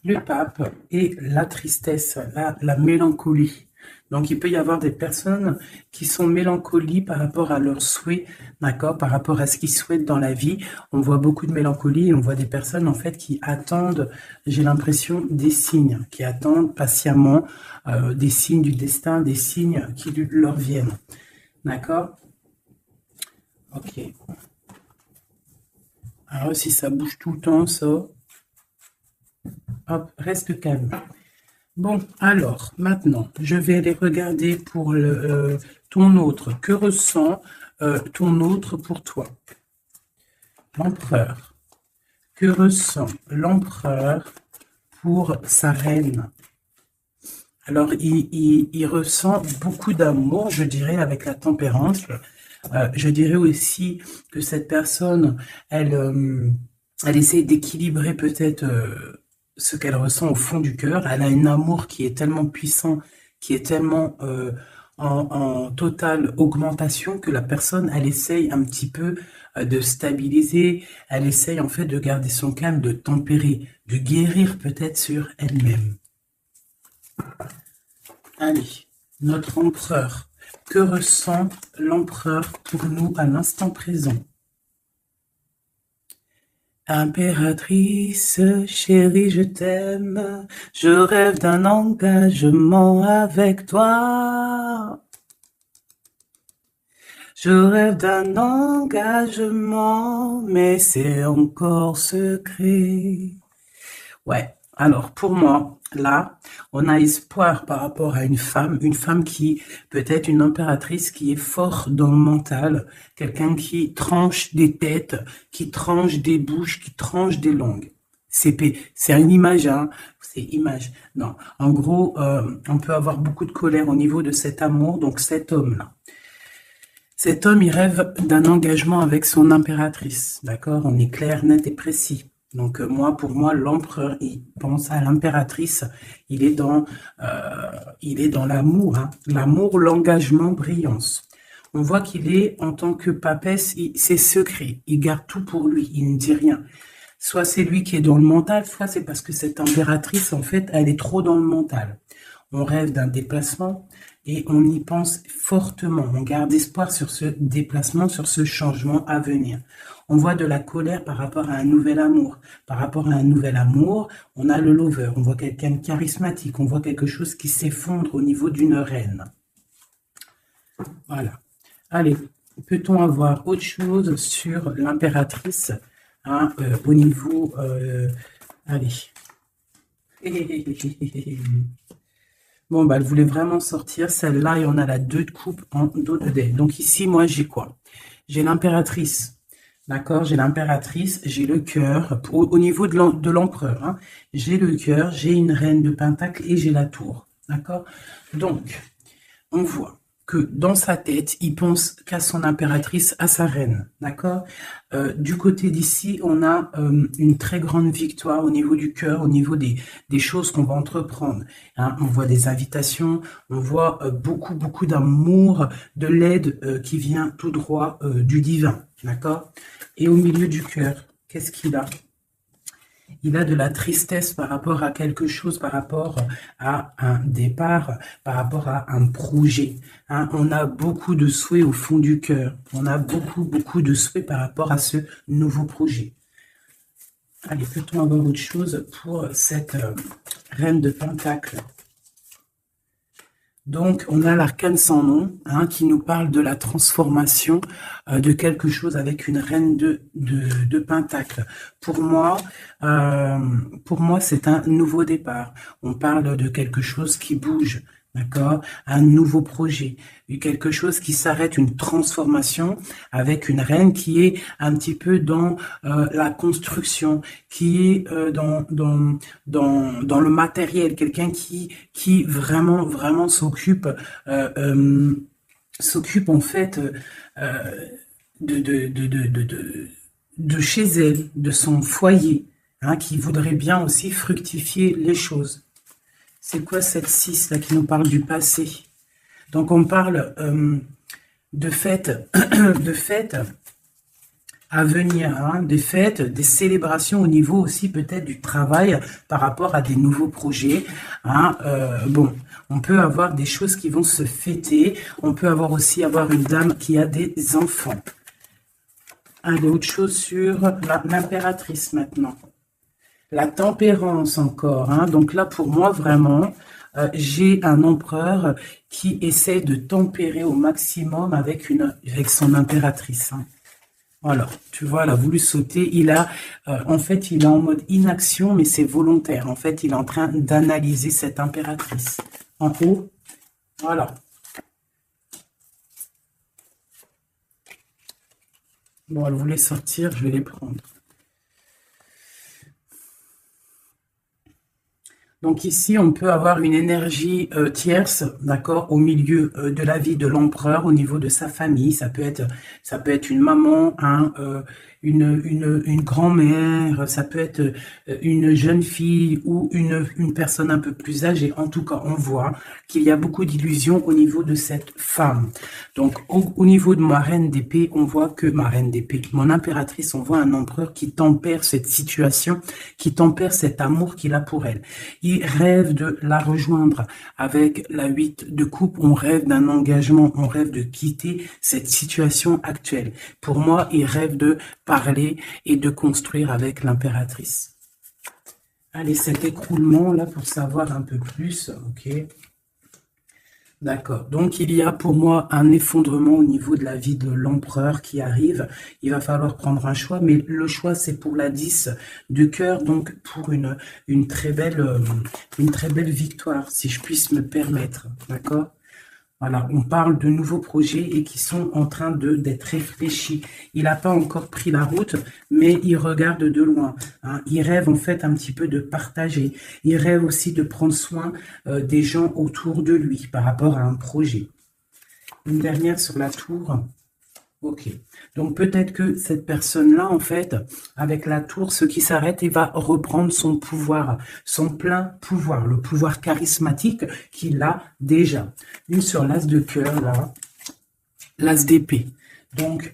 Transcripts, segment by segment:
le pape et la tristesse, la mélancolie. Donc, il peut y avoir des personnes qui sont mélancoliques par rapport à leurs souhaits, d'accord, par rapport à ce qu'ils souhaitent dans la vie. On voit beaucoup de mélancolie et on voit des personnes, en fait, qui attendent, j'ai l'impression, des signes, qui attendent patiemment des signes du destin, des signes qui leur viennent. D'accord? Ok. Alors, si ça bouge tout le temps, ça, hop, reste calme. Bon, alors, maintenant, je vais aller regarder pour ton autre. Que ressent ton autre pour toi? L'empereur. Que ressent l'empereur pour sa reine? Alors, il ressent beaucoup d'amour, je dirais, avec la tempérance. Je dirais aussi que cette personne, elle essaie d'équilibrer peut-être ce qu'elle ressent au fond du cœur. Elle a un amour qui est tellement puissant, qui est tellement en totale augmentation que la personne, elle essaye un petit peu de stabiliser, elle essaye en fait de garder son calme, de tempérer, de guérir peut-être sur elle-même. Allez, notre empereur. Que ressent l'empereur pour nous à l'instant présent? Impératrice, chérie, je t'aime, je rêve d'un engagement avec toi. Je rêve d'un engagement, mais c'est encore secret. Ouais, alors pour moi, là, on a espoir par rapport à une femme qui peut être une impératrice qui est forte dans le mental, quelqu'un qui tranche des têtes, qui tranche des bouches, qui tranche des langues. C'est une image, hein, c'est image. Non, en gros, on peut avoir beaucoup de colère au niveau de cet amour, donc cet homme-là. Cet homme, il rêve d'un engagement avec son impératrice, d'accord? On est clair, net et précis. Donc pour moi, l'empereur, il pense à l'impératrice. Il est dans l'amour, hein. L'amour, l'engagement, brillance. On voit qu'il est, en tant que papesse, c'est secret. Il garde tout pour lui. Il ne dit rien. Soit c'est lui qui est dans le mental, soit c'est parce que cette impératrice, en fait, elle est trop dans le mental. On rêve d'un déplacement et on y pense fortement. On garde espoir sur ce déplacement, sur ce changement à venir. On voit de la colère par rapport à un nouvel amour. Par rapport à un nouvel amour, on a le lover. On voit quelqu'un de charismatique. On voit quelque chose qui s'effondre au niveau d'une reine. Voilà. Allez, peut-on avoir autre chose sur l'impératrice, hein, au niveau... allez. Bon, bah, elle voulait vraiment sortir. Celle-là, et on a la 2 de coupe en dos de dé. Donc ici, moi, j'ai quoi? J'ai l'impératrice. D'accord? J'ai l'impératrice, j'ai le cœur. Au niveau de l'empereur, hein, j'ai le cœur, j'ai une reine de pentacle et j'ai la tour. D'accord? Donc, on voit que dans sa tête, il pense qu'à son impératrice, à sa reine, d'accord? Du côté d'ici, on a une très grande victoire au niveau du cœur, au niveau des choses qu'on va entreprendre, hein. On voit des invitations, on voit beaucoup d'amour, de l'aide qui vient tout droit du divin, d'accord? Et au milieu du cœur, qu'est-ce qu'il a? Il a de la tristesse par rapport à quelque chose, par rapport à un départ, par rapport à un projet, hein. On a beaucoup de souhaits au fond du cœur. On a beaucoup de souhaits par rapport à ce nouveau projet. Allez, peut-on avoir autre chose pour cette reine de Pentacle? Donc, on a l'arcane sans nom, hein, qui nous parle de la transformation de quelque chose avec une reine de Pentacle. Pour moi, c'est un nouveau départ. On parle de quelque chose qui bouge, d'accord? Un nouveau projet, quelque chose qui s'arrête, une transformation avec une reine qui est un petit peu dans la construction, qui est dans le matériel, quelqu'un qui vraiment s'occupe en fait de chez elle, de son foyer, hein, qui voudrait bien aussi fructifier les choses. C'est quoi cette 6 là qui nous parle du passé? Donc on parle de fête à venir, hein, des fêtes, des célébrations au niveau aussi peut-être du travail par rapport à des nouveaux projets. Hein, bon, on peut avoir des choses qui vont se fêter. On peut avoir une dame qui a des enfants. Allez, autre chose sur l'impératrice maintenant. La tempérance encore. Hein, donc là, pour moi, vraiment, j'ai un empereur qui essaie de tempérer au maximum avec son impératrice. Hein. Voilà, tu vois, elle a voulu sauter. En fait, il est en mode inaction, mais c'est volontaire. En fait, il est en train d'analyser cette impératrice. En haut, voilà. Bon, elle voulait sortir, je vais les prendre. Donc ici, on peut avoir une énergie tierce, d'accord, au milieu de la vie de l'empereur, au niveau de sa famille. Ça peut être une maman, hein, une grand-mère, ça peut être une jeune fille ou une personne un peu plus âgée. En tout cas, on voit qu'il y a beaucoup d'illusions au niveau de cette femme. Donc, au niveau de ma reine d'épée, on voit que ma reine d'épée, mon impératrice, on voit un empereur qui tempère cette situation, qui tempère cet amour qu'il a pour elle. Il rêve de la rejoindre avec la 8 de coupe. On rêve d'un engagement, on rêve de quitter cette situation actuelle. Pour moi, il rêve de parler et de construire avec l'impératrice. Allez, cet écroulement là pour savoir un peu plus, ok. D'accord. Donc, il y a pour moi un effondrement au niveau de la vie de l'empereur qui arrive. Il va falloir prendre un choix, mais le choix, c'est pour la 10 de cœur, donc pour une très belle victoire, si je puisse me permettre. D'accord? Voilà, on parle de nouveaux projets et qui sont en train d'être réfléchis. Il n'a pas encore pris la route, mais il regarde de loin. Hein. Il rêve en fait un petit peu de partager. Il rêve aussi de prendre soin des gens autour de lui par rapport à un projet. Une dernière sur la tour. Ok. Donc peut-être que cette personne-là, en fait, avec la tour, ce qui s'arrête, il va reprendre son pouvoir, son plein pouvoir, le pouvoir charismatique qu'il a déjà. Une sur l'as de cœur, là, l'as d'épée. Donc,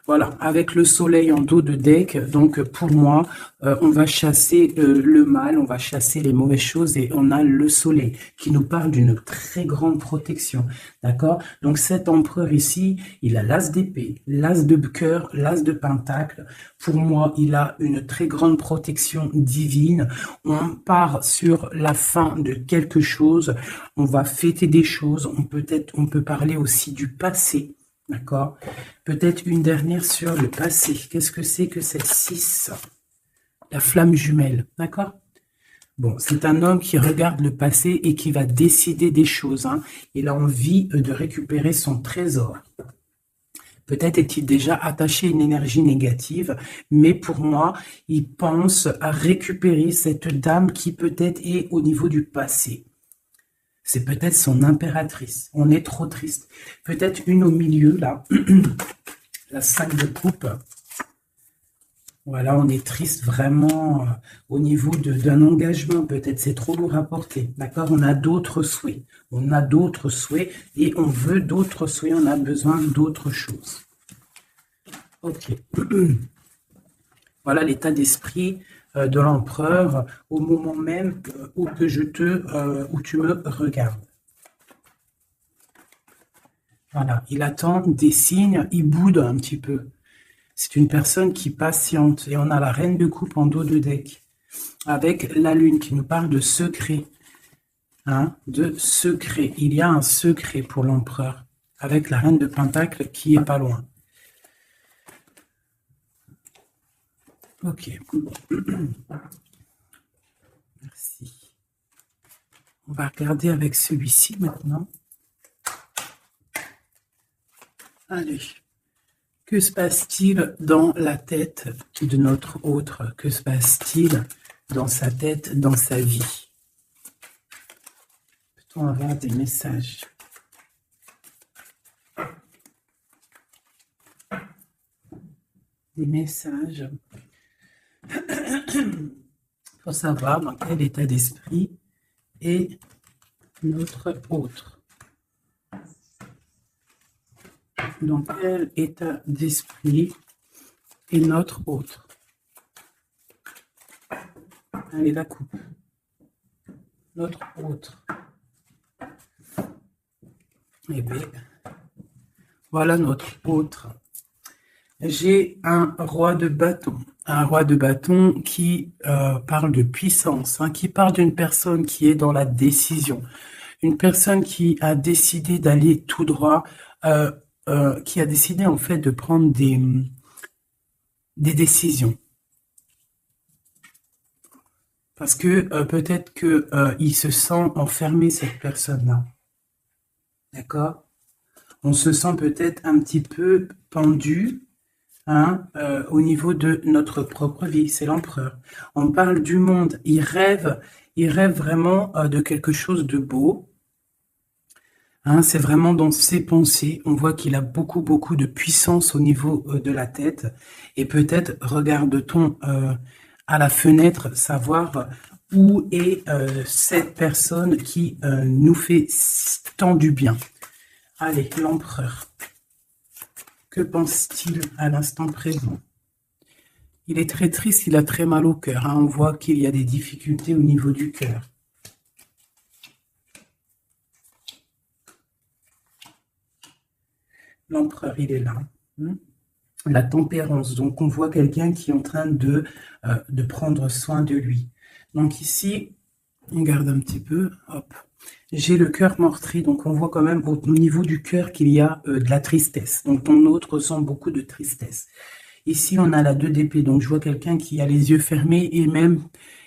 voilà, avec le soleil en dos de deck, donc pour moi, on va chasser le mal, on va chasser les mauvaises choses et on a le soleil qui nous parle d'une très grande protection, d'accord? Donc cet empereur ici, il a l'as d'épée, l'as de cœur, l'as de pentacle. Pour moi, il a une très grande protection divine. On part sur la fin de quelque chose, on va fêter des choses, on peut parler aussi du passé. D'accord. Peut-être une dernière sur le passé. Qu'est-ce que c'est que cette 6? La flamme jumelle. D'accord. Bon, c'est un homme qui regarde le passé et qui va décider des choses. Hein. Il a envie de récupérer son trésor. Peut-être est-il déjà attaché à une énergie négative, mais pour moi, il pense à récupérer cette dame qui peut-être est au niveau du passé. C'est peut-être son impératrice. On est trop triste. Peut-être une au milieu, là. La 5 de coupe. Voilà, on est triste vraiment au niveau d'un engagement. Peut-être c'est trop lourd à porter. D'accord? On a d'autres souhaits. On a d'autres souhaits et on veut d'autres souhaits. On a besoin d'autres choses. Ok. Voilà l'état d'esprit de l'empereur au moment même où tu me regardes. Voilà, il attend des signes, il boude un petit peu. C'est une personne qui patiente. Et on a la reine de coupe en dos de deck. Avec la lune qui nous parle de secret. Hein, de secret. Il y a un secret pour l'empereur. Avec la reine de pentacle qui est pas loin. Ok. Merci. On va regarder avec celui-ci maintenant. Allez. Que se passe-t-il dans la tête de notre autre? Que se passe-t-il dans sa tête, dans sa vie? Peut-on avoir des messages? Des messages pour savoir dans quel état d'esprit est notre autre. Dans quel état d'esprit et notre autre. Allez, la coupe. Notre autre. Et bien, voilà notre autre. J'ai un roi de bâton. Un roi de bâton qui parle de puissance, hein, qui parle d'une personne qui est dans la décision. Une personne qui a décidé d'aller tout droit, qui a décidé en fait de prendre des décisions. Parce que peut-être que il se sent enfermé, cette personne-là. D'accord? On se sent peut-être un petit peu pendu, hein, au niveau de notre propre vie. C'est l'empereur. On parle du monde. Il rêve vraiment de quelque chose de beau. Hein, c'est vraiment dans ses pensées. On voit qu'il a beaucoup de puissance au niveau de la tête. Et peut-être regarde-t-on à la fenêtre savoir où est cette personne qui nous fait tant du bien. Allez, l'empereur. Que pense-t-il à l'instant présent? Il est très triste, il a très mal au cœur. Hein. On voit qu'il y a des difficultés au niveau du cœur. L'empereur, il est là. La tempérance. Donc, on voit quelqu'un qui est en train de prendre soin de lui. Donc, ici, on garde un petit peu. Hop. J'ai le cœur meurtri. Donc, on voit quand même au niveau du cœur qu'il y a de la tristesse. Donc, ton autre ressent beaucoup de tristesse. Ici, on a la 2 d'épée. Donc, je vois quelqu'un qui a les yeux fermés et même,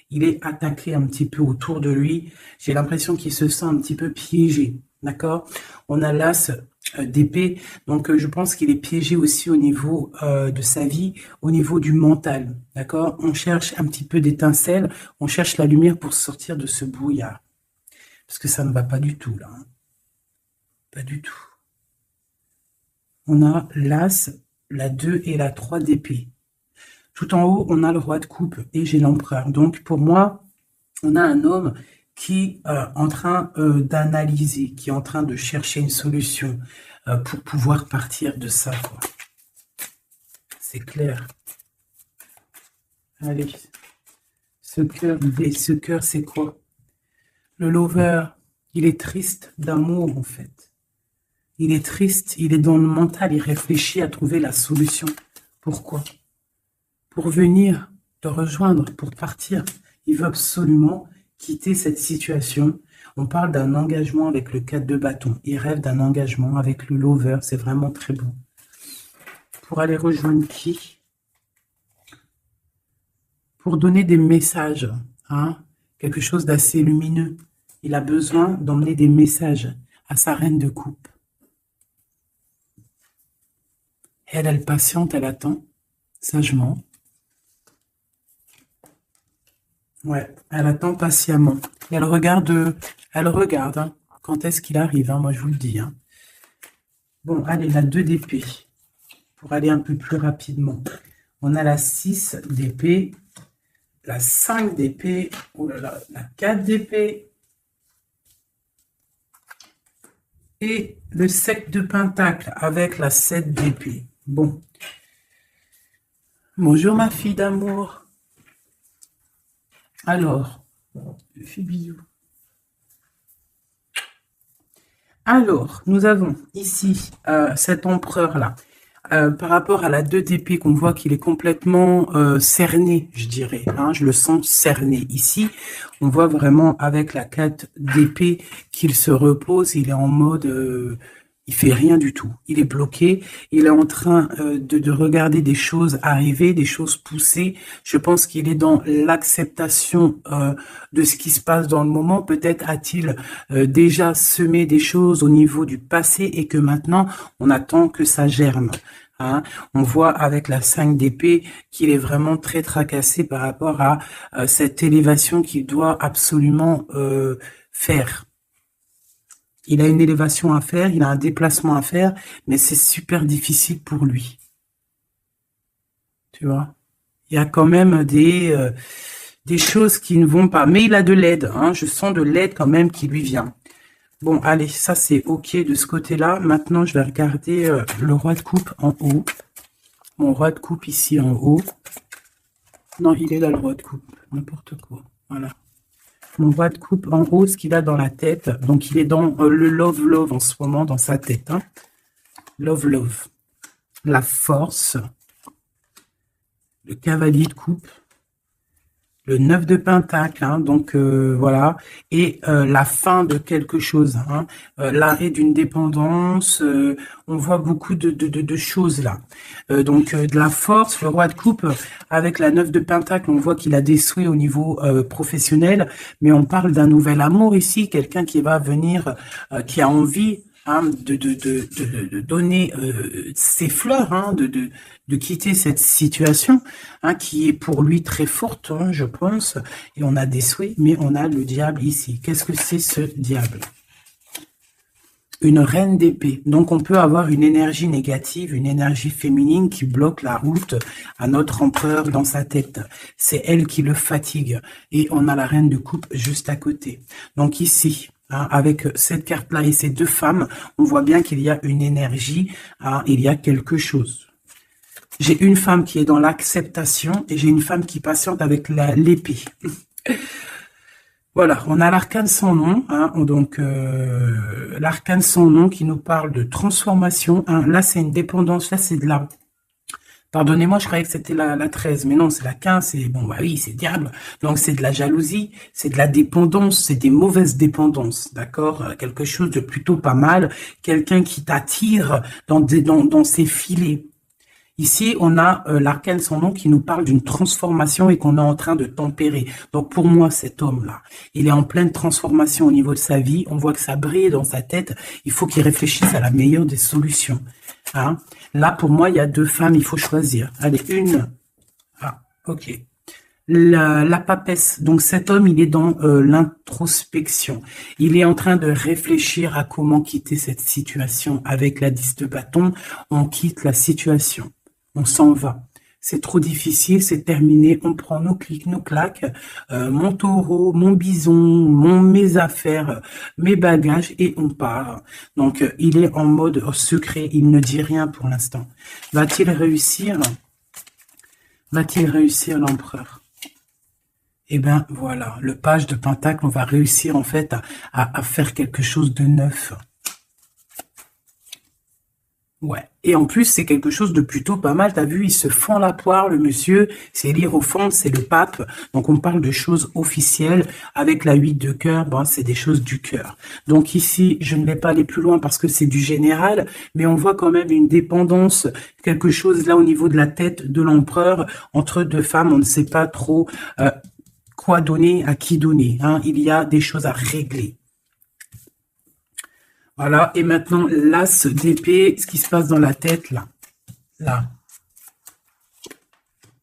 il est attaqué un petit peu autour de lui. J'ai l'impression qu'il se sent un petit peu piégé. D'accord? On a l'as d'épée, donc je pense qu'il est piégé aussi au niveau de sa vie, au niveau du mental, d'accord? On cherche un petit peu d'étincelle, on cherche la lumière pour sortir de ce brouillard, parce que ça ne va pas du tout, là. Hein. Pas du tout. On a l'as, la 2 et la 3 d'épée. Tout en haut, on a le roi de coupe et j'ai l'empereur. Donc, pour moi, on a un homme qui est en train d'analyser, qui est en train de chercher une solution pour pouvoir partir de ça. C'est clair. Allez. Ce cœur, c'est quoi? Le lover, il est triste d'amour, en fait. Il est triste, il est dans le mental, il réfléchit à trouver la solution. Pourquoi? Pour venir te rejoindre, pour partir. Il veut absolument quitter cette situation. On parle d'un engagement avec le 4 de bâton. Il rêve d'un engagement avec le lover. C'est vraiment très beau. Pour aller rejoindre qui? Pour donner des messages. Hein? Quelque chose d'assez lumineux. Il a besoin d'emmener des messages à sa reine de coupe. Elle patiente, elle attend, sagement. Ouais, elle attend patiemment. Elle regarde hein, quand est-ce qu'il arrive, hein, moi je vous le dis. Hein. Bon, allez, la 2 d'épée, pour aller un peu plus rapidement. On a la 6 d'épée, la 5 d'épée, oh là là, la 4 d'épée, et le 7 de pentacle avec la 7 d'épée. Bon. Bonjour ma fille d'amour. Alors, je fais bisous. Alors, nous avons ici cet empereur-là. Par rapport à la 2 d'épée, qu'on voit qu'il est complètement cerné, je dirais. Hein, je le sens cerné. Ici, on voit vraiment avec la 4 d'épée qu'il se repose. Il est en mode... il fait rien du tout. Il est bloqué. Il est en train de regarder des choses arriver, des choses pousser. Je pense qu'il est dans l'acceptation de ce qui se passe dans le moment. Peut-être a-t-il déjà semé des choses au niveau du passé et que maintenant, on attend que ça germe. Hein. On voit avec la 5 d'épée qu'il est vraiment très tracassé par rapport à cette élévation qu'il doit absolument faire. Il a une élévation à faire, il a un déplacement à faire, mais c'est super difficile pour lui. Tu vois? Il y a quand même des choses qui ne vont pas. Mais il a de l'aide, hein. Je sens de l'aide quand même qui lui vient. Bon, allez, ça c'est OK de ce côté-là. Maintenant, je vais regarder le roi de coupe en haut. mon roi de coupe ici en haut. Non, il est là le roi de coupe, n'importe quoi. Voilà. Mon roi de coupe en haut, ce qu'il a dans la tête. Donc, il est dans le love en ce moment, dans sa tête. Hein. Love. La force. Le cavalier de coupe. Le 9 de pentacle, hein, donc voilà, et la fin de quelque chose, hein, l'arrêt d'une dépendance, on voit beaucoup de choses là. Donc de la force, le roi de coupe, avec la 9 de pentacle, on voit qu'il a des souhaits au niveau professionnel, mais on parle d'un nouvel amour ici, quelqu'un qui va venir, qui a envie, hein, de donner ses fleurs, hein, de quitter cette situation, hein, qui est pour lui très forte, hein, je pense, et on a des souhaits, mais on a le diable ici. Qu'est-ce que c'est ce diable? Une reine d'épée. Donc on peut avoir une énergie négative, une énergie féminine qui bloque la route à notre empereur dans sa tête. C'est elle qui le fatigue. Et on a la reine de coupe juste à côté. Donc ici, hein, avec cette carte-là et ces deux femmes, on voit bien qu'il y a une énergie, hein, il y a quelque chose. J'ai une femme qui est dans l'acceptation et j'ai une femme qui patiente avec l'épée. Voilà, on a l'arcane sans nom, hein, donc l'arcane sans nom qui nous parle de transformation. Hein, là, c'est une dépendance, là, c'est de la... Pardonnez-moi, je croyais que c'était la 13, mais non, c'est la 15, c'est... Bon, bah oui, c'est diable. Donc, c'est de la jalousie, c'est de la dépendance, c'est des mauvaises dépendances, d'accord? Quelque chose de plutôt pas mal, quelqu'un qui t'attire dans ses filets. Ici, on a l'arcane sans nom qui nous parle d'une transformation et qu'on est en train de tempérer. Donc, pour moi, cet homme-là, il est en pleine transformation au niveau de sa vie. On voit que ça brille dans sa tête. Il faut qu'il réfléchisse à la meilleure des solutions. Hein? Là, pour moi, il y a deux femmes, il faut choisir. Allez, une. Ah, ok. La papesse. Donc, cet homme, il est dans l'introspection. Il est en train de réfléchir à comment quitter cette situation. Avec la 10 de bâton, on quitte la situation. On s'en va. C'est trop difficile, c'est terminé. On prend nos clics, nos claques, mon taureau, mon bison, mes affaires, mes bagages et on part. Donc, il est en mode secret. Il ne dit rien pour l'instant. Va-t-il réussir? Va-t-il réussir l'empereur? Eh bien, voilà. Le page de pentacle, on va réussir en fait à faire quelque chose de neuf. Ouais. Et en plus, c'est quelque chose de plutôt pas mal. T'as vu, il se fend la poire, le monsieur. C'est l'hiérophant, c'est le pape. Donc, on parle de choses officielles. Avec la 8 de cœur, bon, c'est des choses du cœur. Donc ici, je ne vais pas aller plus loin parce que c'est du général. Mais on voit quand même une dépendance, quelque chose là au niveau de la tête de l'empereur. Entre deux femmes, on ne sait pas trop quoi donner, à qui donner. Hein. Il y a des choses à régler. Voilà, et maintenant, l'as d'épée, ce qui se passe dans la tête, là. Là.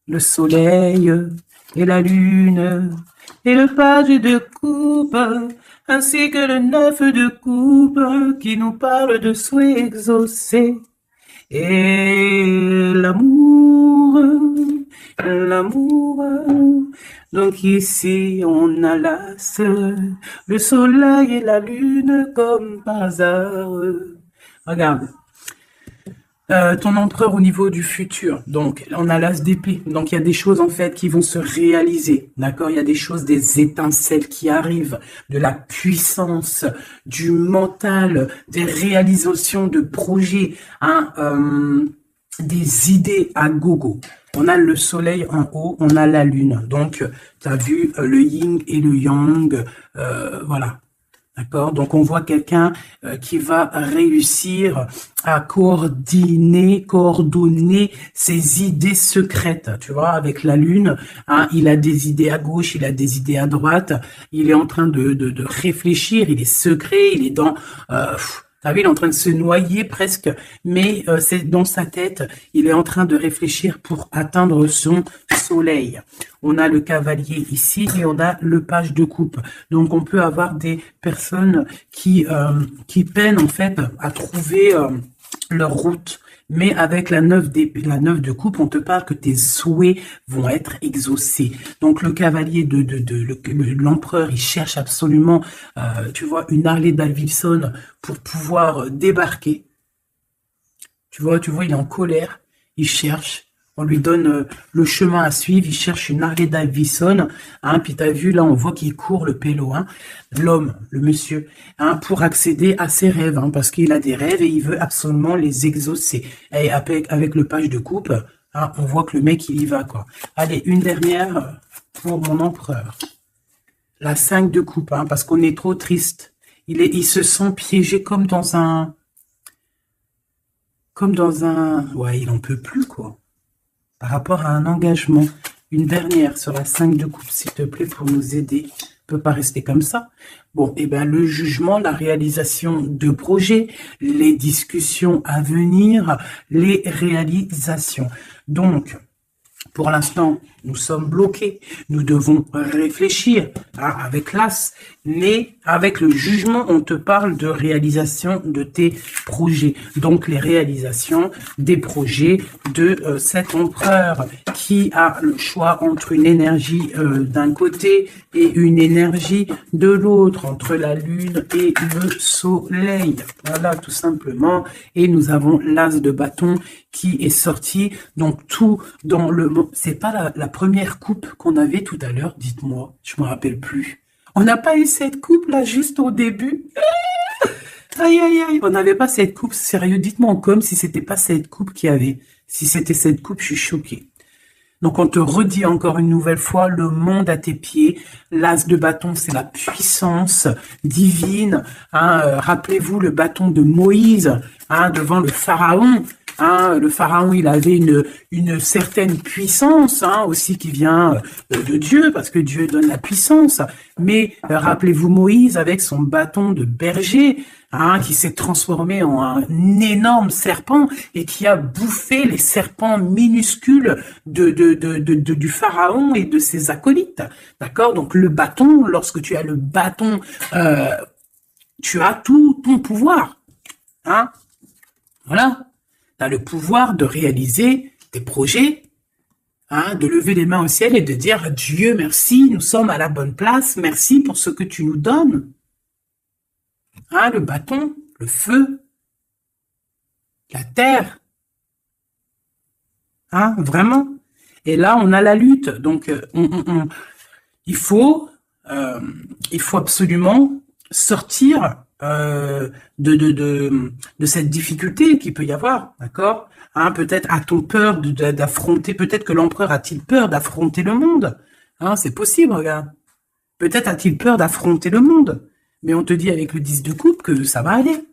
Le soleil et la lune et le page de coupe, ainsi que le 9 de coupe qui nous parle de souhaits exaucés. Et l'amour. Donc ici, on a l'as, le soleil et la lune comme par hasard. Regarde. Ton empereur au niveau du futur. Donc, on a l'as d'épée. Donc, il y a des choses, en fait, qui vont se réaliser. D'accord? Il y a des choses, des étincelles qui arrivent, de la puissance, du mental, des réalisations de projets, hein, des idées à gogo. On a le soleil en haut, on a la lune. Donc, tu as vu le yin et le yang. Voilà. D'accord? Donc, on voit quelqu'un qui va réussir à coordonner ses idées secrètes. Tu vois, avec la lune, hein, il a des idées à gauche, il a des idées à droite. Il est en train de réfléchir, il est secret, il est dans... T'as vu, il est en train de se noyer presque, mais c'est dans sa tête, il est en train de réfléchir pour atteindre son soleil. On a le cavalier ici et on a le page de coupe. Donc, on peut avoir des personnes qui peinent en fait à trouver leur route. Mais avec la 9 de coupe, on te parle que tes souhaits vont être exaucés. Donc, le cavalier l'empereur, il cherche absolument, tu vois, une Harley Davidson pour pouvoir débarquer. Tu vois, il est en colère, il cherche. On lui donne le chemin à suivre. Il cherche une Harley Davidson. Hein, puis t'as vu, là, on voit qu'il court le pélo, hein, l'homme, le monsieur, hein, pour accéder à ses rêves, hein, parce qu'il a des rêves et il veut absolument les exaucer. Et avec le page de coupe, hein, on voit que le mec, il y va, quoi. Allez, une dernière pour mon empereur. La 5 de coupe, hein, parce qu'on est trop triste. Il se sent piégé comme dans un... Ouais, il en peut plus, quoi. Par rapport à un engagement. Une dernière sur la 5 de coupe, s'il te plaît, pour nous aider. On ne peut pas rester comme ça. Bon, et ben le jugement, la réalisation de projets, les discussions à venir, les réalisations. Donc, pour l'instant, nous sommes bloqués. Nous devons réfléchir avec l'as, mais avec le jugement, on te parle de réalisation de tes projets. Donc, les réalisations des projets de cet empereur qui a le choix entre une énergie d'un côté et une énergie de l'autre, entre la lune et le soleil. Voilà, tout simplement. Et nous avons l'as de bâton qui est sorti. Donc, tout dans le... C'est pas la première coupe qu'on avait tout à l'heure, dites-moi. Je me rappelle plus. On n'a pas eu cette coupe là juste au début. Aïe, aïe, aïe. On n'avait pas cette coupe. Sérieux, dites-moi en com si c'était pas cette coupe qu'il y avait. Si c'était cette coupe, je suis choquée. Donc, on te redit encore une nouvelle fois, le monde à tes pieds. L'as de bâton, c'est la puissance divine. Hein, rappelez-vous le bâton de Moïse, hein, devant le pharaon. Hein, le pharaon, il avait une certaine puissance, hein, aussi qui vient de Dieu, parce que Dieu donne la puissance. Mais rappelez-vous Moïse avec son bâton de berger, hein, qui s'est transformé en un énorme serpent et qui a bouffé les serpents minuscules du pharaon et de ses acolytes. D'accord? Donc le bâton, lorsque tu as le bâton, tu as tout ton pouvoir. Hein? Voilà. Tu as le pouvoir de réaliser des projets, hein, de lever les mains au ciel et de dire « Dieu, merci, nous sommes à la bonne place, merci pour ce que tu nous donnes. » Hein, le bâton, le feu, la terre. Hein, vraiment. Et là, on a la lutte. Donc, il faut absolument sortir de cette difficulté qu'il peut y avoir, d'accord? Hein, peut-être a-t-on peur d'affronter, peut-être que l'empereur a-t-il peur d'affronter le monde? Hein, c'est possible, regarde. Peut-être a-t-il peur d'affronter le monde. Mais on te dit avec le 10 de coupe que ça va aller.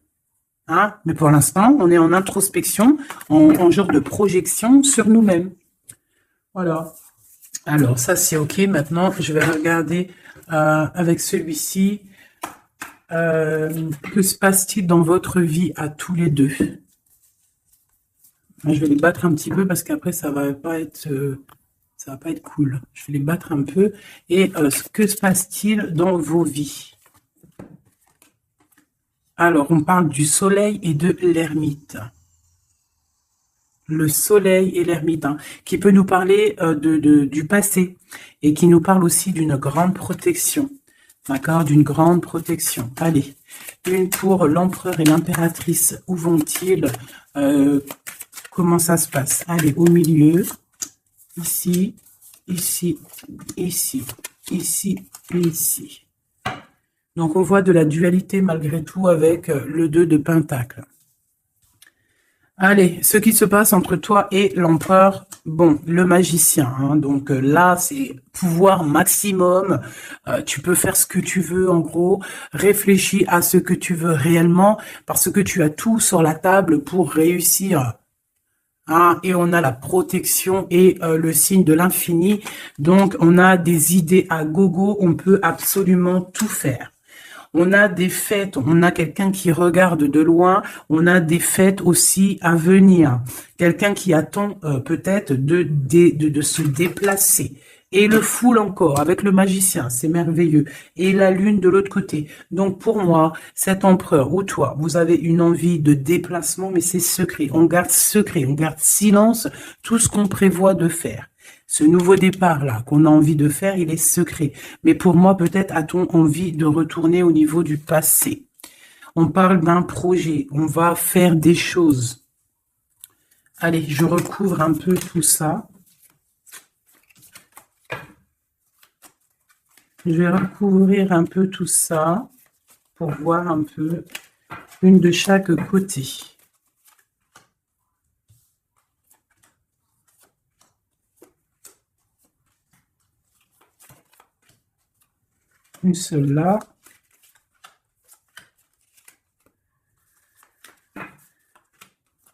Hein? Mais pour l'instant, on est en introspection, en genre de projection sur nous-mêmes. Voilà. Alors, ça c'est OK. Maintenant, je vais regarder avec celui-ci. Que se passe-t-il dans votre vie à tous les deux? Je vais les battre un petit peu parce qu'après ça va pas être cool. Je vais les battre un peu. Et que se passe-t-il dans vos vies? Alors, on parle du soleil et de l'ermite. Le soleil et l'ermite, hein, qui peut nous parler du passé et qui nous parle aussi d'une grande protection. D'accord, d'une grande protection. Allez, une pour l'empereur et l'impératrice. Où vont-ils? Comment ça se passe? Allez, au milieu. Ici, ici, ici, ici, ici. Donc, on voit de la dualité malgré tout avec le 2 de Pentacle. Allez, ce qui se passe entre toi et l'empereur, bon, le magicien, hein, donc là, c'est pouvoir maximum, tu peux faire ce que tu veux, en gros, réfléchis à ce que tu veux réellement, parce que tu as tout sur la table pour réussir. Hein, et on a la protection et le signe de l'infini, donc on a des idées à gogo, on peut absolument tout faire. On a des fêtes, on a quelqu'un qui regarde de loin, on a des fêtes aussi à venir. Quelqu'un qui attend peut-être de se déplacer. Et le foule encore, avec le magicien, c'est merveilleux. Et la lune de l'autre côté. Donc pour moi, cet empereur ou toi, vous avez une envie de déplacement, mais c'est secret. On garde secret, on garde silence tout ce qu'on prévoit de faire. Ce nouveau départ-là qu'on a envie de faire, il est secret. Mais pour moi, peut-être a-t-on envie de retourner au niveau du passé. On parle d'un projet, on va faire des choses. Allez, je recouvre un peu tout ça. Je vais recouvrir un peu tout ça pour voir un peu une de chaque côté. Une seule là.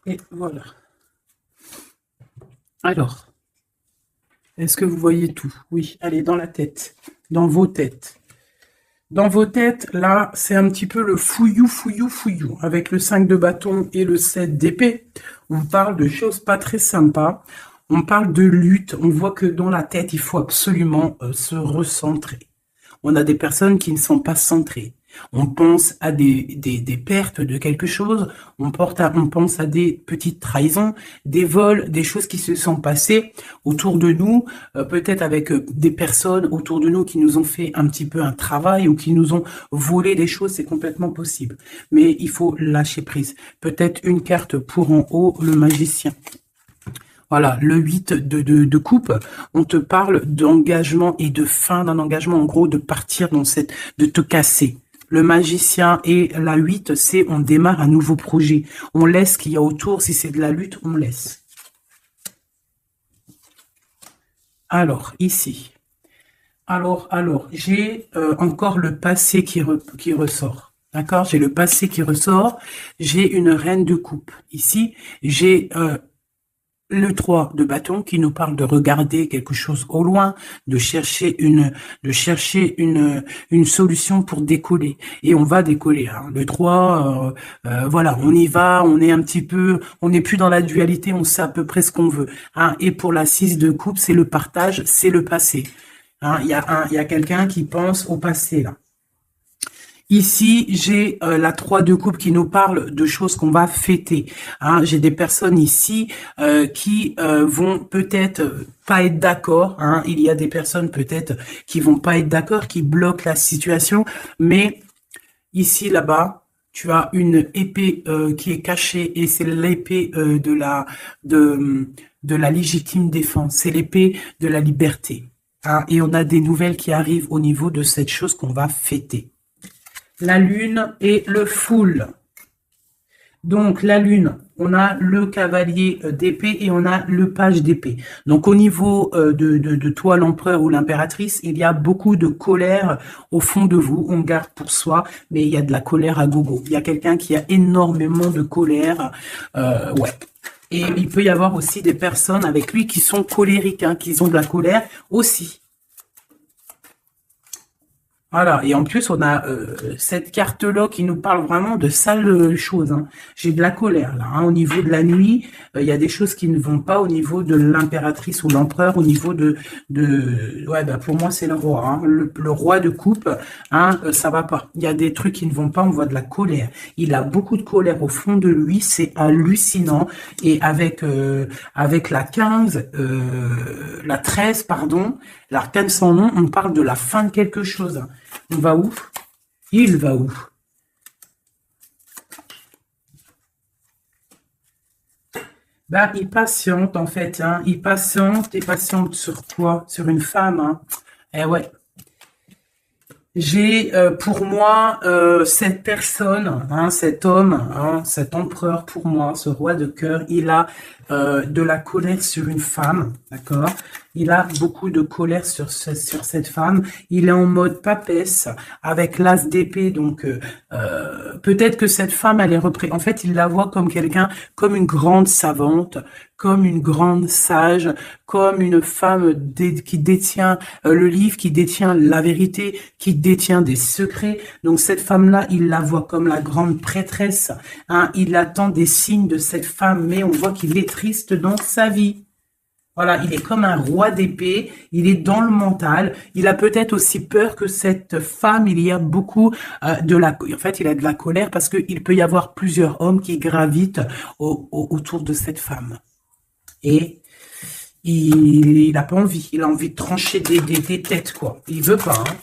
Et voilà. Alors, est-ce que vous voyez tout? Oui, allez, dans la tête, dans vos têtes. Dans vos têtes, là, c'est un petit peu le fouillou, fouillou, fouillou. Avec le 5 de bâton et le 7 d'épée, on parle de choses pas très sympas. On parle de lutte. On voit que dans la tête, il faut absolument se recentrer. On a des personnes qui ne sont pas centrées. On pense à des pertes de quelque chose, on pense à des petites trahisons, des vols, des choses qui se sont passées autour de nous, peut-être avec des personnes autour de nous qui nous ont fait un petit peu un travail ou qui nous ont volé des choses, c'est complètement possible. Mais il faut lâcher prise. Peut-être une carte pour en haut, le magicien. Voilà, le 8 de coupe, on te parle d'engagement et de fin d'un engagement, en gros, de partir dans de te casser. Le magicien et la 8, c'est on démarre un nouveau projet. On laisse ce qu'il y a autour. Si c'est de la lutte, on laisse. Alors, ici. Alors, j'ai encore le passé qui ressort. D'accord? J'ai le passé qui ressort. J'ai une reine de coupe. Ici, j'ai le 3 de bâton qui nous parle de regarder quelque chose au loin, de chercher une solution pour décoller. Et on va décoller. Hein. Le 3, voilà, on y va, on est un petit peu, on n'est plus dans la dualité, on sait à peu près ce qu'on veut. Hein. Et pour la 6 de coupe, c'est le partage, c'est le passé. Hein. Il y a quelqu'un qui pense au passé là. Ici, j'ai la 3 de coupe qui nous parle de choses qu'on va fêter. Hein. J'ai des personnes ici qui vont peut-être pas être d'accord. Hein. Il y a des personnes peut-être qui vont pas être d'accord, qui bloquent la situation. Mais ici, là-bas, tu as une épée qui est cachée et c'est l'épée de la légitime défense. C'est l'épée de la liberté. Hein. Et on a des nouvelles qui arrivent au niveau de cette chose qu'on va fêter. La lune et le foule. Donc, la lune, on a le cavalier d'épée et on a le page d'épée. Donc, au niveau de toi, l'empereur ou l'impératrice, il y a beaucoup de colère au fond de vous. On garde pour soi, mais il y a de la colère à gogo. Il y a quelqu'un qui a énormément de colère. Ouais. Et il peut y avoir aussi des personnes avec lui qui sont colériques, hein, qui ont de la colère aussi. Voilà, et en plus, on a cette carte-là qui nous parle vraiment de sales choses. Hein. J'ai de la colère, là. Hein. Au niveau de la nuit, il y a des choses qui ne vont pas au niveau de l'impératrice ou l'empereur, au niveau ouais, bah, pour moi, c'est le roi. Hein. Le roi de coupe, hein, ça va pas. Il y a des trucs qui ne vont pas, on voit de la colère. Il a beaucoup de colère au fond de lui, c'est hallucinant. Et avec la 15, la 13, pardon, l'arcane sans nom, on parle de la fin de quelque chose. On va où? Il va où? Ben, il patiente, en fait. Hein. Il patiente. Et patiente sur quoi? Sur une femme. Hein. Eh ouais. J'ai pour moi cette personne, hein, cet homme, hein, cet empereur pour moi, ce roi de cœur, il a de la colère sur une femme, d'accord? Il a beaucoup de colère sur cette femme. Il est en mode papesse avec l'as d'épée, donc peut-être que cette femme, elle est en fait, il la voit comme quelqu'un, comme une grande savante, comme une grande sage, comme une femme qui détient le livre, qui détient la vérité, qui détient des secrets. Donc cette femme-là, il la voit comme la grande prêtresse. Hein, il attend des signes de cette femme, mais on voit qu'il est triste dans sa vie. Voilà, il est comme un roi d'épée, il est dans le mental, il a peut-être aussi peur que cette femme, il y a beaucoup en fait, il a de la colère parce qu'il peut y avoir plusieurs hommes qui gravitent autour de cette femme. Et il n'a pas envie, il a envie de trancher des têtes, quoi. Il veut pas, hein.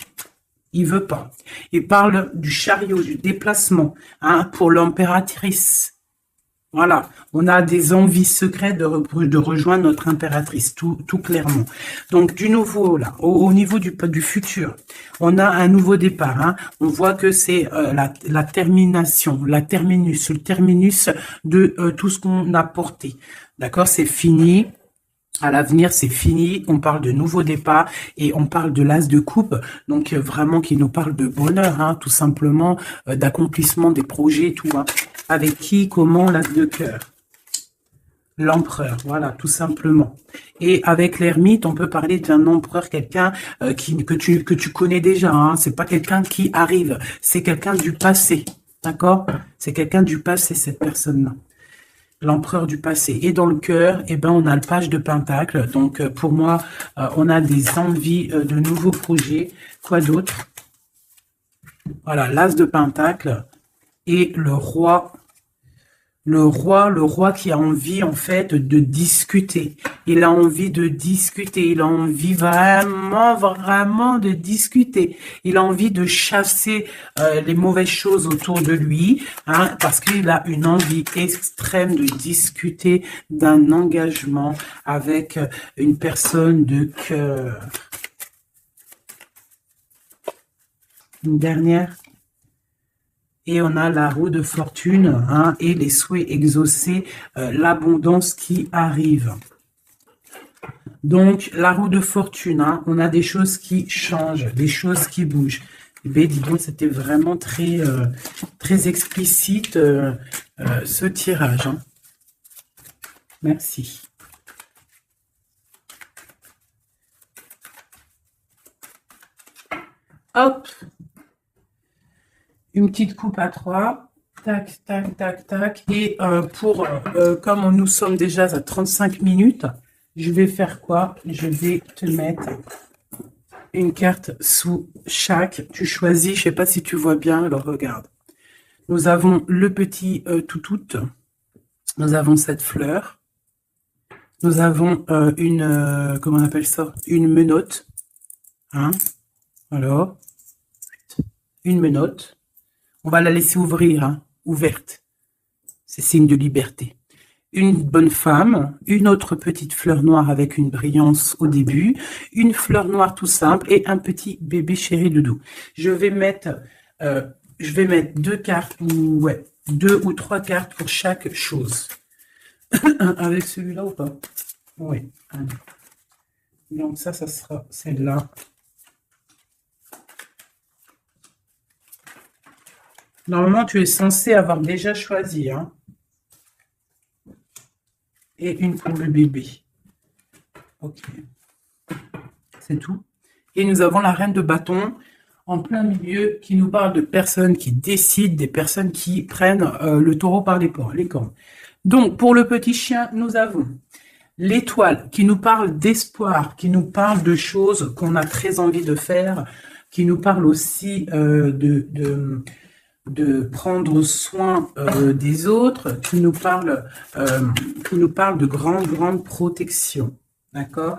Il veut pas. Il parle du chariot, du déplacement, hein, pour l'impératrice. Voilà, on a des envies secrètes de rejoindre notre impératrice, tout clairement. Donc, du nouveau, là, au niveau du futur, on a un nouveau départ. Hein. On voit que c'est la termination, le terminus de tout ce qu'on a porté. D'accord, c'est fini. À l'avenir, c'est fini. On parle de nouveau départ et on parle de l'as de coupe. Donc, vraiment, qui nous parle de bonheur, hein, tout simplement, d'accomplissement des projets, tout. Hein. Avec qui, comment, l'as de cœur. L'empereur, voilà, tout simplement. Et avec l'ermite, on peut parler d'un empereur, quelqu'un que tu connais déjà. Hein. C'est pas quelqu'un qui arrive, c'est quelqu'un du passé. D'accord? C'est quelqu'un du passé, cette personne-là. L'empereur du passé. Et dans le cœur, eh ben, on a le page de Pentacle. Donc, pour moi, on a des envies de nouveaux projets. Quoi d'autre? Voilà, l'as de Pentacle et le roi. Le roi qui a envie, en fait, de discuter. Il a envie de discuter. Il a envie vraiment de discuter. Il a envie de chasser les mauvaises choses autour de lui, hein, parce qu'il a une envie extrême de discuter d'un engagement avec une personne de cœur. Une dernière. Et on a la roue de fortune, hein, et les souhaits exaucés, l'abondance qui arrive. Donc, la roue de fortune, hein, on a des choses qui changent, des choses qui bougent. Eh bien, dis donc, c'était vraiment très, très explicite ce tirage. Hein. Merci. Hop! Une petite coupe à 3, tac, tac, tac, tac. Et comme nous sommes déjà à 35 minutes, je vais faire quoi? Je vais te mettre une carte sous chaque. Tu choisis, je sais pas si tu vois bien, alors regarde. Nous avons le petit toutout. Nous avons cette fleur. Nous avons comment on appelle ça? Une menotte. Hein? Alors, une menotte. On va la laisser ouvrir, hein, ouverte. C'est signe de liberté. Une bonne femme, une autre petite fleur noire avec une brillance au début, une fleur noire tout simple et un petit bébé chéri doudou. Je vais mettre deux cartes, ouais, 2 ou 3 cartes pour chaque chose. Avec celui-là ou pas? Oui. Donc ça sera celle-là. Normalement, tu es censé avoir déjà choisi. Hein. Et une pour le bébé. Ok. C'est tout. Et nous avons la reine de bâton en plein milieu qui nous parle de personnes qui décident, des personnes qui prennent le taureau par les cornes. Donc, pour le petit chien, nous avons l'étoile qui nous parle d'espoir, qui nous parle de choses qu'on a très envie de faire, qui nous parle aussi de prendre soin des autres, qui nous parle de grande protection. D'accord?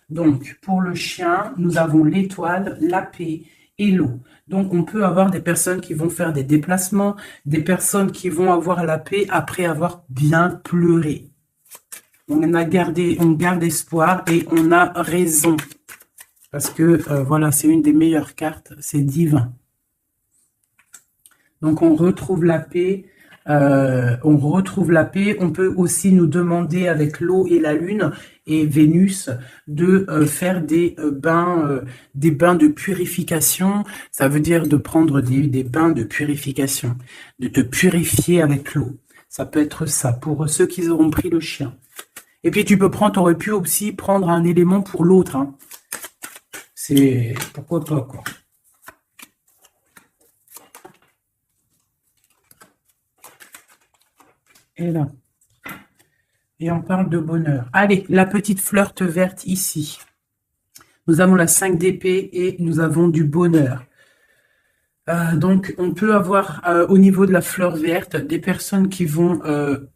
Donc, pour le chien, nous avons l'étoile, la paix et l'eau. Donc, on peut avoir des personnes qui vont faire des déplacements, des personnes qui vont avoir la paix après avoir bien pleuré. On garde espoir et on a raison. Parce que, voilà, c'est une des meilleures cartes, c'est divin. Donc, on retrouve la paix. On peut aussi nous demander avec l'eau et la lune et Vénus de faire des bains de purification. Ça veut dire de prendre des bains de purification, de te purifier avec l'eau. Ça peut être ça pour ceux qui auront pris le chien. Et puis t'aurais pu aussi prendre un élément pour l'autre. Hein. C'est pourquoi pas quoi. Et là. Et on parle de bonheur. Allez, la petite fleur verte ici. Nous avons la 5 d'épée et nous avons du bonheur. Donc, on peut avoir au niveau de la fleur verte des personnes qui vont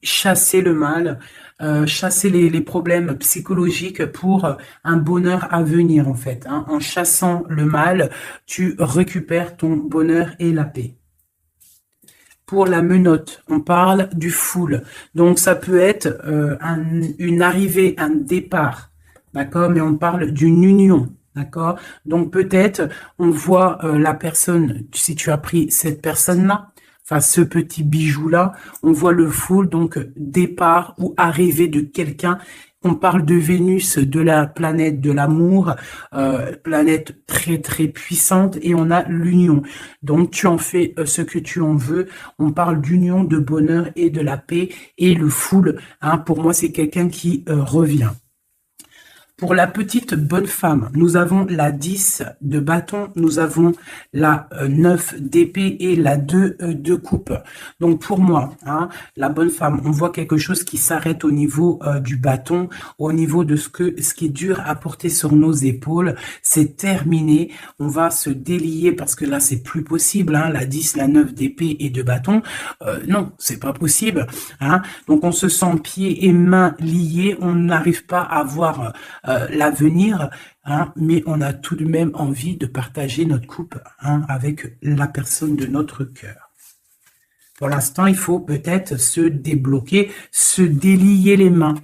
chasser le mal, chasser les problèmes psychologiques pour un bonheur à venir en fait. Hein. En chassant le mal, tu récupères ton bonheur et la paix. pour la menotte, on parle du full. Donc, ça peut être une arrivée, un départ, d'accord? Mais on parle d'une union, d'accord? Donc, peut-être, on voit la personne, si tu as pris cette personne-là, enfin, ce petit bijou-là, on voit le full, donc départ ou arrivée de quelqu'un. On parle de Vénus, de la planète de l'amour, planète très très puissante, et on a l'union. Donc tu en fais ce que tu en veux. On parle d'union, de bonheur et de la paix. Et le full, hein, pour moi, c'est quelqu'un qui revient. Pour la petite bonne femme, nous avons la 10 de bâton, nous avons la 9 d'épée et la 2 de coupe. Donc pour moi, hein, la bonne femme, on voit quelque chose qui s'arrête au niveau du bâton, au niveau de ce qui est dur à porter sur nos épaules. C'est terminé, on va se délier parce que là c'est plus possible, hein, la 10, la 9 d'épée et de bâton. Non, c'est pas possible. Hein. Donc on se sent pieds et mains liés, on n'arrive pas à voir l'avenir, hein, mais on a tout de même envie de partager notre coupe, hein, avec la personne de notre cœur. Pour l'instant, il faut peut-être se débloquer, se délier les mains.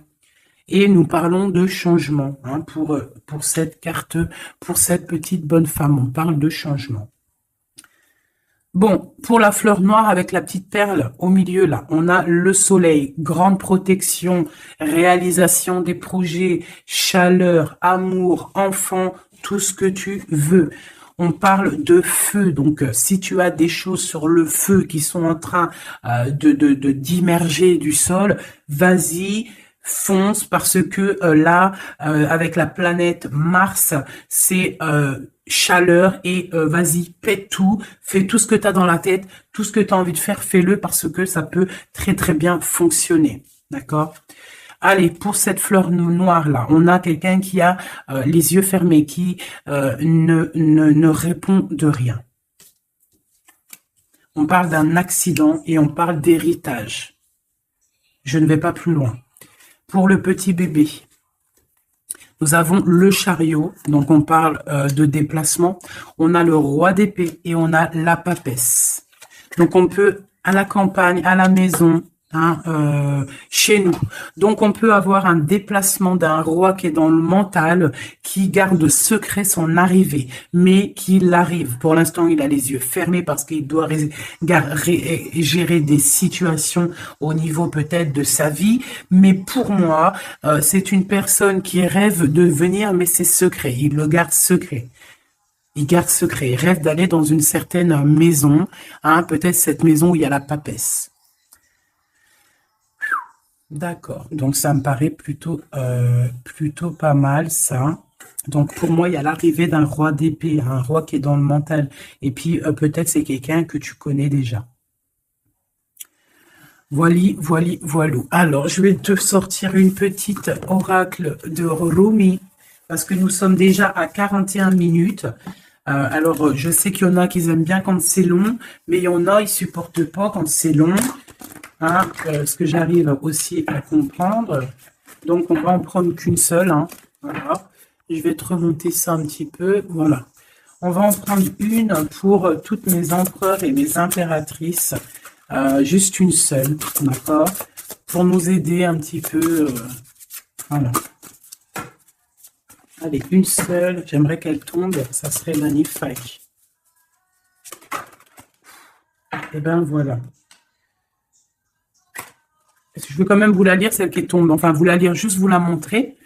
Et nous parlons de changement, hein, pour cette carte, pour cette petite bonne femme, on parle de changement. Bon, pour la fleur noire avec la petite perle au milieu, là, on a le soleil, grande protection, réalisation des projets, chaleur, amour, enfant, tout ce que tu veux. On parle de feu, donc si tu as des choses sur le feu qui sont en train d'immerger du sol, vas-y, fonce, parce que là, avec la planète Mars, c'est chaleur, et vas-y, pète tout, fais tout ce que tu as dans la tête, tout ce que tu as envie de faire, fais-le, parce que ça peut très très bien fonctionner, d'accord? Allez, pour cette fleur noire là, on a quelqu'un qui a les yeux fermés, qui ne répond de rien. On parle d'un accident et on parle d'héritage. Je ne vais pas plus loin. Pour le petit bébé, nous avons le chariot, donc on parle de déplacement. On a le roi d'épée et on a la papesse. Donc on peut, à la campagne, à la maison, hein, chez nous. Donc on peut avoir un déplacement d'un roi qui est dans le mental, qui garde secret son arrivée, mais qu'il arrive. Pour l'instant, il a les yeux fermés parce qu'il doit gérer des situations au niveau peut-être de sa vie. Mais pour moi, c'est une personne qui rêve de venir, mais c'est secret. Il le garde secret. Il garde secret. Il rêve d'aller dans une certaine maison, hein, peut-être cette maison où il y a la papesse. D'accord, donc ça me paraît plutôt pas mal, ça. Donc pour moi, il y a l'arrivée d'un roi d'épée, un roi qui est dans le mental. Et puis peut-être c'est quelqu'un que tu connais déjà. Voilou. Alors, je vais te sortir une petite oracle de Rumi, parce que nous sommes déjà à 41 minutes. Alors, je sais qu'il y en a qui aiment bien quand c'est long, mais il y en a, ils supportent pas quand c'est long. Hein, ce que j'arrive aussi à comprendre. Donc, on va en prendre qu'une seule. Hein, voilà. Je vais te remonter ça un petit peu. Voilà. On va en prendre une pour toutes mes empereurs et mes impératrices. Juste une seule, d'accord? Pour nous aider un petit peu. Voilà. Allez, une seule. J'aimerais qu'elle tombe. Ça serait magnifique. Et ben voilà. Je veux quand même vous la lire, celle qui tombe. Enfin, vous la lire, juste vous la montrer.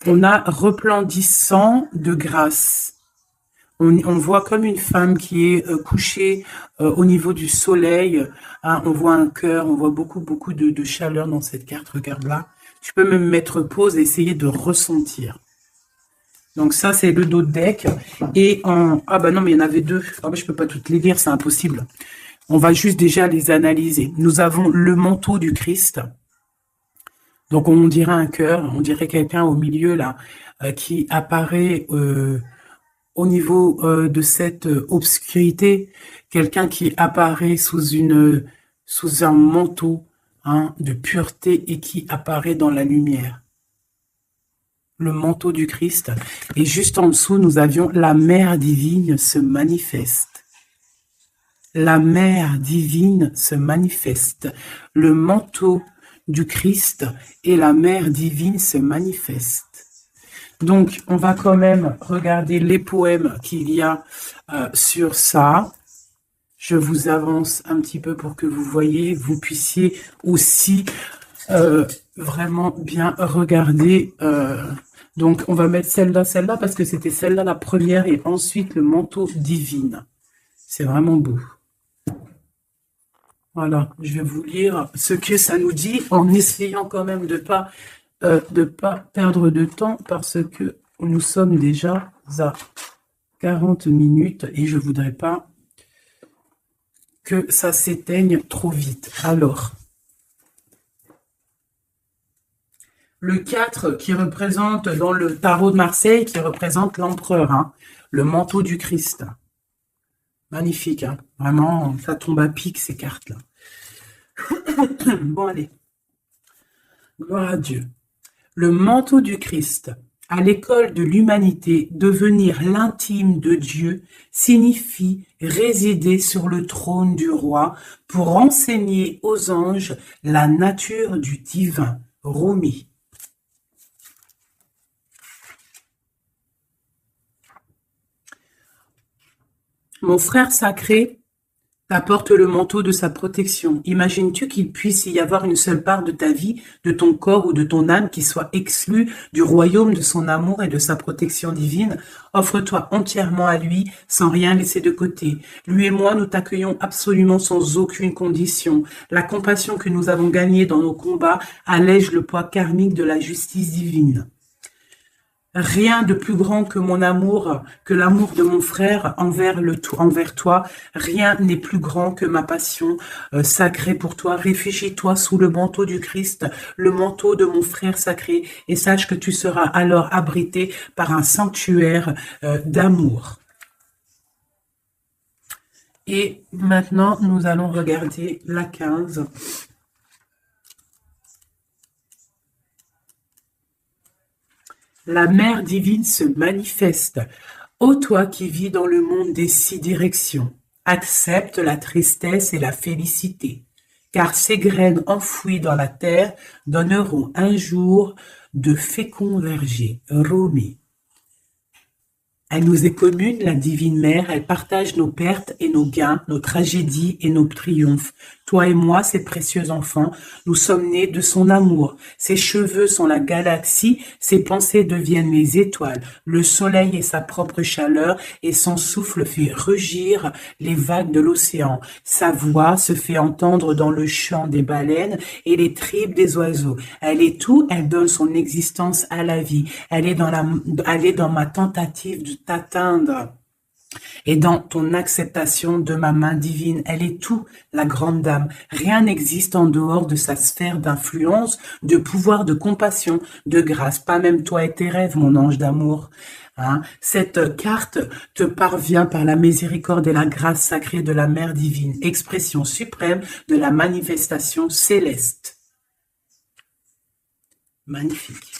On a resplendissant de grâce. On voit comme une femme qui est couchée au niveau du soleil. Hein, on voit un cœur, on voit beaucoup de chaleur dans cette carte. Regarde là. Tu peux même mettre pause et essayer de ressentir. Donc ça, c'est le dos de deck. Et en... Ah bah non, mais il y en avait deux. Ah bah, je peux pas toutes les lire, c'est impossible. On va juste déjà les analyser. Nous avons le manteau du Christ. Donc on dirait un cœur, on dirait quelqu'un au milieu là qui apparaît au niveau de cette obscurité, quelqu'un qui apparaît sous un manteau, hein, de pureté et qui apparaît dans la lumière. Le manteau du Christ. Et juste en dessous, nous avions la mère divine se manifeste. La mère divine se manifeste. Le manteau du Christ et la mère divine se manifestent. Donc, on va quand même regarder les poèmes qu'il y a sur ça. Je vous avance un petit peu pour que vous voyez, vous puissiez aussi vraiment bien regarder. Donc, on va mettre celle-là, parce que c'était celle-là la première, et ensuite le manteau divin. C'est vraiment beau. Voilà, je vais vous lire ce que ça nous dit, en essayant quand même de pas perdre de temps, parce que nous sommes déjà à 40 minutes et je voudrais pas que ça s'éteigne trop vite. Alors, le 4 qui représente, dans le tarot de Marseille, qui représente l'empereur, hein, le manteau du Christ. Magnifique, hein, vraiment, ça tombe à pic ces cartes-là. Bon, allez. Gloire à Dieu. Le manteau du Christ. À l'école de l'humanité, devenir l'intime de Dieu signifie résider sur le trône du roi pour enseigner aux anges la nature du divin. Rumi. Mon frère sacré t'apporte le manteau de sa protection. Imagines-tu qu'il puisse y avoir une seule part de ta vie, de ton corps ou de ton âme qui soit exclue du royaume de son amour et de sa protection divine? Offre-toi entièrement à lui, sans rien laisser de côté. Lui et moi, nous t'accueillons absolument sans aucune condition. La compassion que nous avons gagnée dans nos combats allège le poids karmique de la justice divine. Rien de plus grand que mon amour, que l'amour de mon frère envers toi. Rien n'est plus grand que ma passion sacrée pour toi. Réfugie-toi sous le manteau du Christ, le manteau de mon frère sacré, et sache que tu seras alors abrité par un sanctuaire d'amour. Et maintenant, nous allons regarder la 15. La mère divine se manifeste. Ô toi qui vis dans le monde des 6 directions, accepte la tristesse et la félicité, car ces graines enfouies dans la terre donneront un jour de féconds vergers. Rumi. Elle nous est commune, la divine mère, elle partage nos pertes et nos gains, nos tragédies et nos triomphes. Toi et moi, ces précieux enfants, nous sommes nés de son amour. Ses cheveux sont la galaxie, ses pensées deviennent les étoiles. Le soleil est sa propre chaleur et son souffle fait rugir les vagues de l'océan. Sa voix se fait entendre dans le chant des baleines et les tripes des oiseaux. Elle est tout, elle donne son existence à la vie. Elle est dans ma tentative de t'atteindre. Et dans ton acceptation de ma main divine, elle est tout, la grande dame. Rien n'existe en dehors de sa sphère d'influence, de pouvoir, de compassion, de grâce. Pas même toi et tes rêves, mon ange d'amour. Hein? Cette carte te parvient par la miséricorde et la grâce sacrée de la Mère divine, expression suprême de la manifestation céleste. Magnifique.